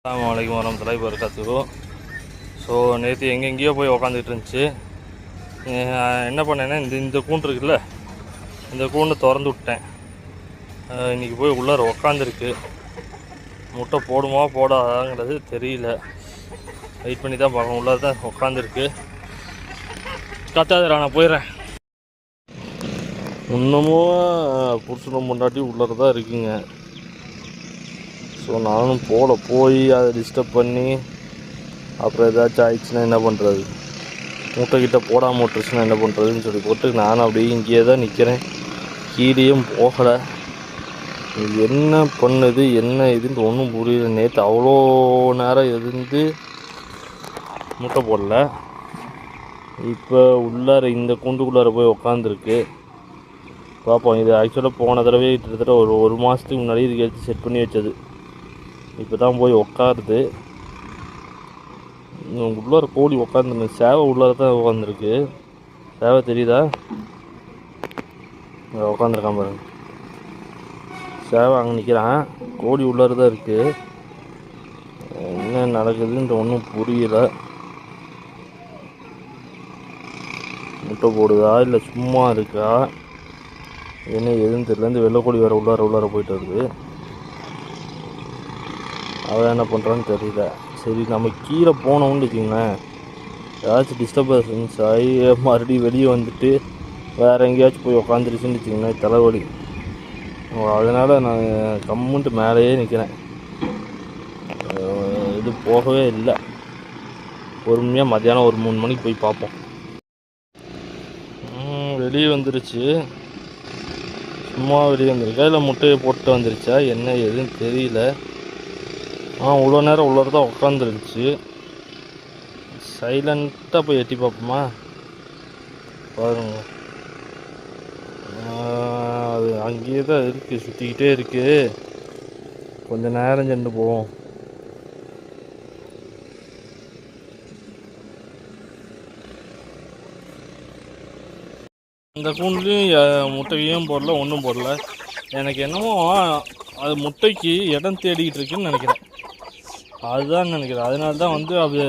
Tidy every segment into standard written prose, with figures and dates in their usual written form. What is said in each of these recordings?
அஸ்ஸலாமு அலைக்கும் வரஹ்மத்துல்லாஹி வபரகாத்துஹு. ஸோ நேற்று எங்கெங்கேயோ போய் உக்காந்துட்டு இருந்துச்சு. என்ன பண்ணேன்னா இந்த கூண்டு இருக்குல்ல, இந்த கூண்டு திறந்து விட்டேன். இன்றைக்கி போய் உள்ளார உக்காந்துருக்கு. முட்டை போடுமா போடாதாங்கிறது தெரியல. வெயிட் பண்ணி தான் பார்க்கணும். உள்ளார தான் உக்காந்துருக்கு. கத்தாதுரா, நான் போயிடுறேன். இன்னமும் புருஷனும் பொண்டாட்டி உள்ளார தான் இருக்குங்க. ஸோ நானும் போய் அதை டிஸ்டர்ப் பண்ணி அப்புறம் ஏதாச்சும் ஆயிடுச்சுன்னா என்ன பண்ணுறது, மூட்டைக்கிட்ட போடாமல் விட்டுருச்சுன்னா என்ன பண்ணுறதுன்னு சொல்லி போட்டு நானும் அப்படியே இங்கேயே தான் நிற்கிறேன். கீழேயும் போகலை. என்ன பண்ணுது என்ன இதுன்னு ஒன்றும் புரியல. நேற்று அவ்வளோ நேரம் இருந்து மூட்டை போடல. இப்போ உள்ளார இந்த கூண்டுக்குள்ளார போய் உக்காந்துருக்கு. பார்ப்போம். இது ஆக்சுவலாக போன தடவை கிட்டத்தட்ட ஒரு மாதத்துக்கு முன்னாடி இதுக்கு எடுத்து செட் பண்ணி வச்சது. இப்போ தான் போய் உக்காருது. உள்ளார கோழி உக்காந்துருக்கு. சேவை உள்ளார தான் உட்காந்துருக்கு. சேவை தெரியுதா? உட்காந்துருக்கான் பாருங்க. சேவை அங்கே நிற்கிறான். கோழி உள்ளார தான் இருக்குது. என்ன நடக்குதுன்ற ஒன்றும் புரியல. முட்டை போடுதா இல்லை சும்மா இருக்கா என்ன எதுன்னு தெரியல. இந்த வெள்ளைக்கோழி வேறு உள்ளார போயிட்டு வருது. அவன் என்ன பண்ணுறான்னு தெரியல. சரி, நம்ம கீழே போனோம்னு வச்சுங்களேன், ஏதாச்சும் டிஸ்டர்பன்ஸ் ஆகி மறுபடியும் வெளியே வந்துட்டு வேறு எங்கேயாச்சும் போய் உக்காந்துருச்சுன்னு வச்சுங்களேன், தலைவலி. அதனால் நான் கம்முன்ட்டு மேலேயே நிற்கிறேன். இது போகவே இல்லை. பொறுமையாக மத்தியானம் ஒரு 3 மணிக்கு போய் பார்ப்போம். வெளியே வந்துருச்சு. சும்மா வெளியே வந்துருக்கா இல்லை முட்டையை போட்டு வந்துருச்சா என்ன எதுன்னு தெரியல. இவ்வளோ நேரம் உள்ளார தான் உட்காந்துருந்துச்சு. சைலண்ட்டாக போய் எட்டி பார்ப்போமா? பாருங்க, அது அங்கேயே தான் இருக்குது, சுற்றிக்கிட்டே இருக்குது. கொஞ்சம் நேரம் சென்று போவோம். இந்த கூண்டுலையும் முட்டையும் போடல, ஒன்றும் போடல. எனக்கு என்னமோ அது முட்டைக்கு இடம் தேடிக்கிட்டு இருக்குன்னு நினைக்கிறேன். அதுதான் நினைக்கிறேன். அதனால தான் வந்து அது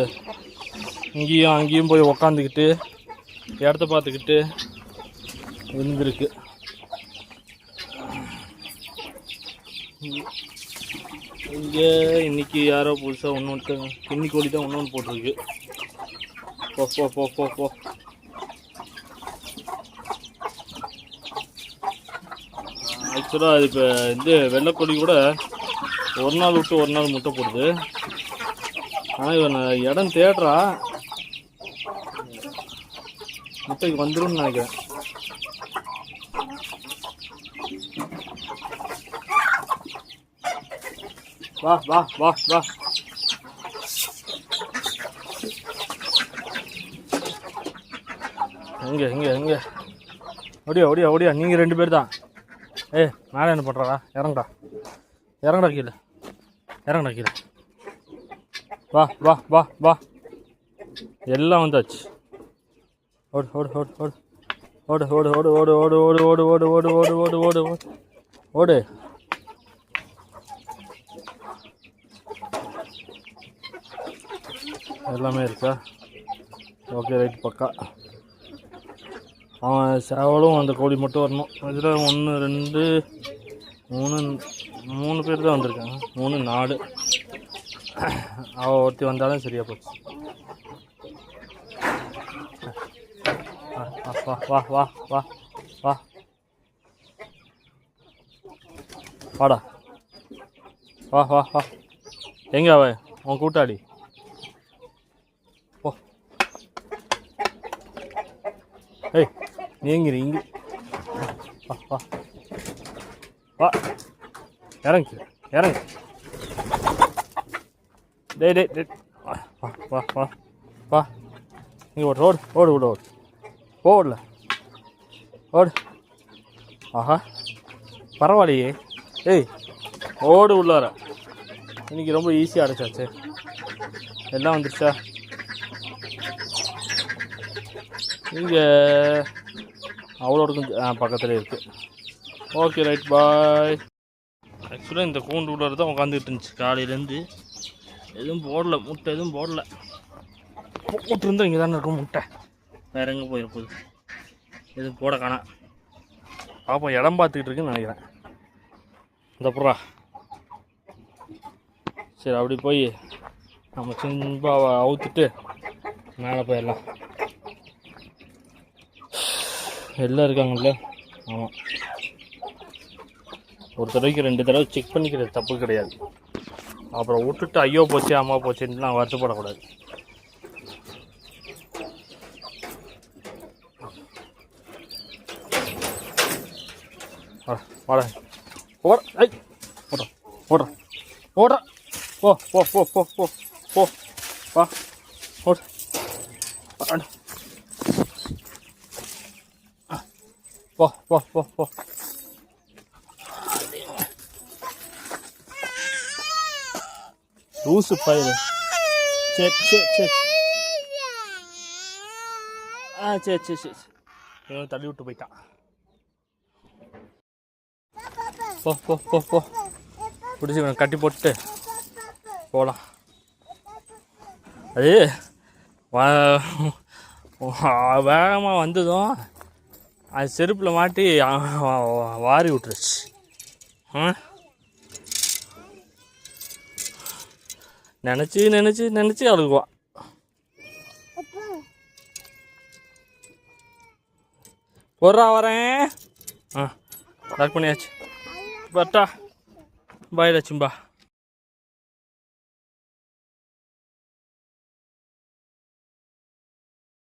இங்கேயும் அங்கேயும் போய் உக்காந்துக்கிட்டு இடத்த பார்த்துக்கிட்டு இருந்திருக்கு. இங்கே இன்றைக்கி யாரோ புதுசாக ஒன்று கிண்ணி கோழி தான் ஒன்று போட்டிருக்கு. போ போ போ போ போ ஆக்சுவலாக அது இப்போ வெள்ளைக்கோழி கூட ஒரு நாள் விட்டு ஒரு நாள் முட்டை போடுது. ஆனால் இவன் இடம் தேடுறா, முட்டைக்கு வந்துடும் நினைக்கிறேன். வா வா வா வா. எங்கே எங்கே எங்கே ஓடியா ஓடியா ஓடியா. நீங்கள் 2 பேர் தான். மேலே என்ன பண்ணுறா? இறங்கடா கீழே. வா வா வா வா. எல்லாம் வந்தாச்சு. ஓடு ஓடு ஓடு ஓடு ஓடு ஓடு ஓடு ஓடு ஓடு ஓடு ஓடு ஓடு ஓடு ஓடு ஓடு ஓடு ஓடு. எல்லாமே இருக்கா? ஓகே, ரைட், பக்கா. அவன் சேவலும் அந்த கோழி மட்டும் வரணும். இதில் 1 2 3 பேர் தான் வந்திருக்காங்க. 3 4. அவள் ஒருத்தி வந்தாலும் சரியாக போச்சு. வா வா வா வா வா வாடா. வா வா வா. எங்கே அவ? உன் கூட்டாளி. ஓ, ஏய், நீங்கிற இங்கே. வா வா வா. இறங்கு. டேய் டேய் டேய். வா வா வா வா. இங்கே ஓடு ஓடு ஓடு ஓடு ஓடு ஓடல ஓடு. ஆஹா, பரவாயில்லையே. ஏய், ஓடு உள்ளார. இன்றைக்கி ரொம்ப ஈஸியாக அடைச்சாச்சு. எல்லாம் வந்துருச்சா? இங்கே அவ்வளோ கொஞ்சம் பக்கத்துலேயே இருக்குது. ஓகே, ரைட், பாய். ஆக்சுவலாக இந்த கூண்டு உள்ளார தான் உட்காந்துக்கிட்டு இருந்துச்சு காலையிலேருந்து. எதுவும் போடல, முட்டை எதுவும் போடல. போட்டிருந்தா இங்கே தானே இருக்கும் முட்டை, வேற எங்கே போயிட போகுது. எதுவும் போட காணோம். பாப்போம், இடம் பார்த்துக்கிட்டு இருக்குன்னு நினைக்கிறேன். இந்த புறா சரி, அப்படி போய் நம்ம சின்பாவை அவுத்துட்டு மேலே போயிடலாம். எல்லாம் இருக்காங்கல்ல. ஆமாம், ஒரு தடவைக்கு 2 தடவை செக் பண்ணிக்கிறது தப்பு கிடையாது. அப்புறம் விட்டுட்டு ஐயோ போச்சு அம்மா போச்சுன்னு நான் வருத்தப்படக்கூடாது. வாட ஓட, ஐ ஓடுறா ஓடுறா ஓடுறா, போ போ போ போ போ போ வா ஓடு. போ போ போ போ. லூசு பயிர். சரி சரி சரி. சரி சரி சரி. இவன் தள்ளி விட்டு போயிட்டான். போ போ போ போ. பிடிச்சி இவனை கட்டி போட்டு போகலாம். அது வேகமாக வந்ததும் அது செருப்பில் மாட்டி வாரி விட்டுருச்சு. நினச்சி நினச்சி நினச்சி அழுகுவான். போடுறா வரேன். லாக் பண்ணியாச்சு. பட்டா பாய் லட்சும்பா.